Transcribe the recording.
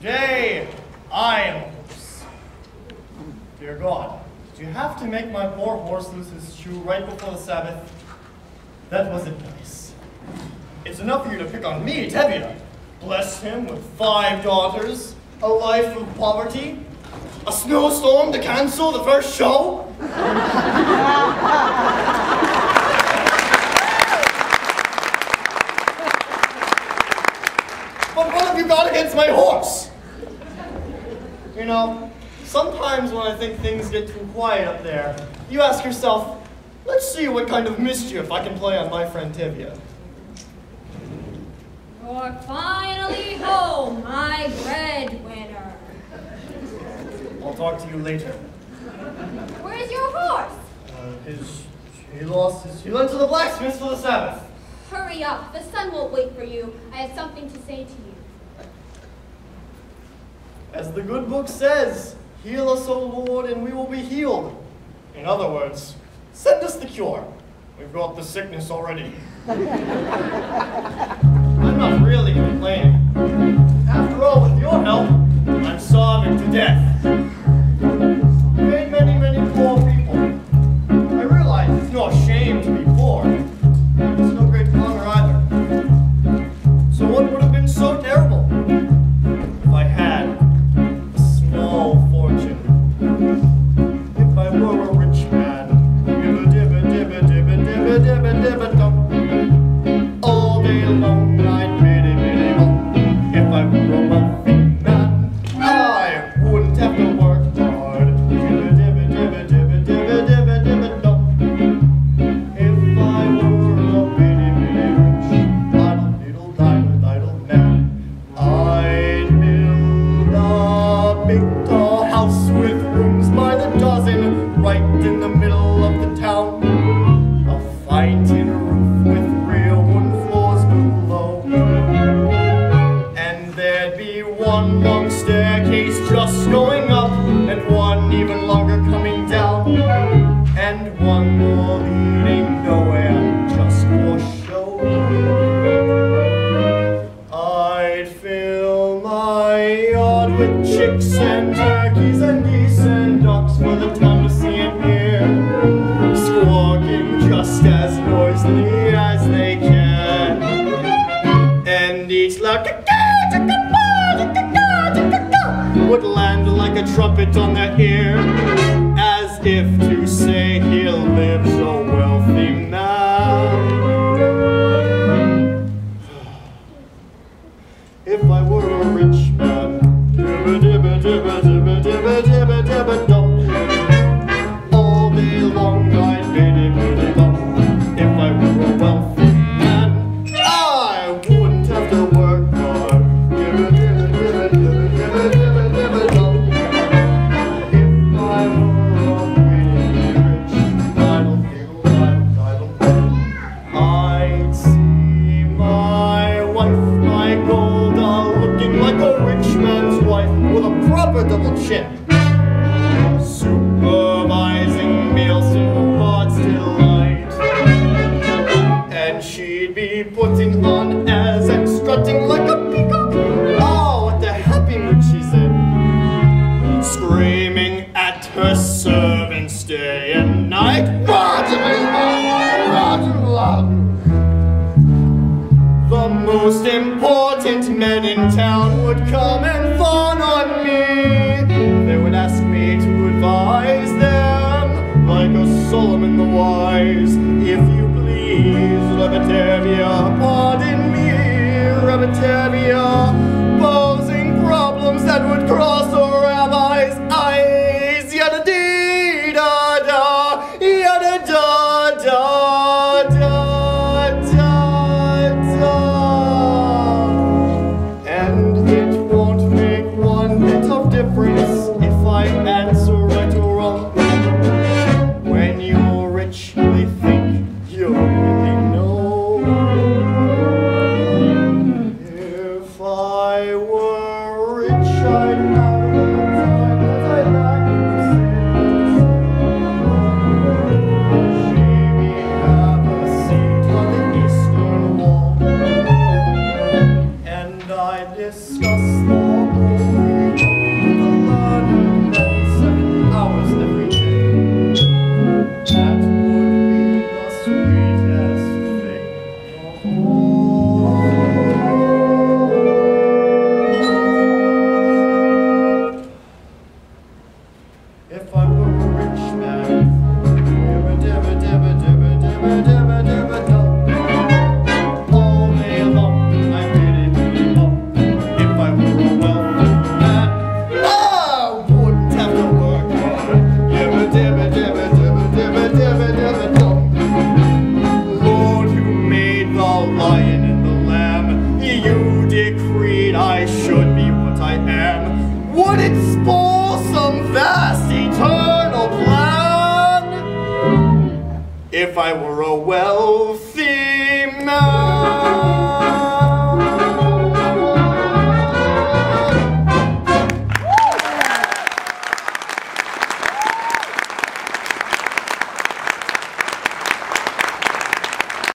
Today, I am a horse. Dear God, did you have to make my poor horse lose his shoe right before the Sabbath? That wasn't nice. It's enough for you to pick on me, Tevia. Bless him with 5 daughters, a life of poverty, a snowstorm to cancel the first show. But what have you got against my horse? You know, sometimes when I think things get too quiet up there, you ask yourself, let's see what kind of mischief I can play on my friend Tevia. You're finally home, my breadwinner. I'll talk to you later. Where's your horse? He went to the blacksmith for the Sabbath. Hurry up, the sun won't wait for you. I have something to say to you. As the good book says, heal us, O Lord, and we will be healed. In other words, send us the cure. We've got the sickness already. I'm not really complaining. After all, with your help, I'm starving to death. You made many, many poor people. I realize it's no shame to be poor. It's no great honor either. So what would have been so terrible if I had a small fortune? If I were a rich man, dibba-dibba-dibba-dibba-dibba-dibba-dibba-dum. All day long I'd biddy-biddy-bum. If I were a wealthy man, I wouldn't have to work hard. Dibba-dibba-dibba-dibba-dibba-dibba-dibba-dum. If I were a bitty-bitty rich, idle-diddle-diddle-diddle man, I'd build a big tall house with rooms by the dozen, right in the middle of the town. A fine tin roof with real wooden floors below. And there'd be one long staircase just going up, and one even longer coming down, and one more leading nowhere, just for show. I'd fill my yard with chicks and turkeys and geese and ducks for the town to see and hear, squawking just as noisily as they can, and each loud would land like a trumpet on their ear, as if to say he'll live so wealthy man. If I were a rich man, dibba-dibba-dibba-dibba-dibba-dibba-dibba-dum. All day long I'd biddy-biddy-bum. If I were a wealthy man, I wouldn't have to work hard. Dibba-dibba-dibba-dibba-dibba-dibba-dum. If I were a pretty rich, idle-diddle-diddle-diddle, I'd see my wife, my Golda, looking like a rich man's wife with a proper double chin, supervising meals to God's delight. And she'd be putting on airs and strutting like a peacock. Oh, what a happy mood she's in, screaming at her servants day and night. The most important men in town would come and fawn on me. They would ask me to advise them, like a Solomon the Wise. If you please, Tevia, pardon me, Tevia, posing problems that would cross a rabbi's eyes. Yada-dee-da-da, yada-da-da-da-da. And it won't make one bit of difference if I answer right or wrong. When you're rich, they think you really know. If I were rich, I'd have the time that I like to say. Maybe have a seat on the eastern wall, and I discuss the whole If I were a well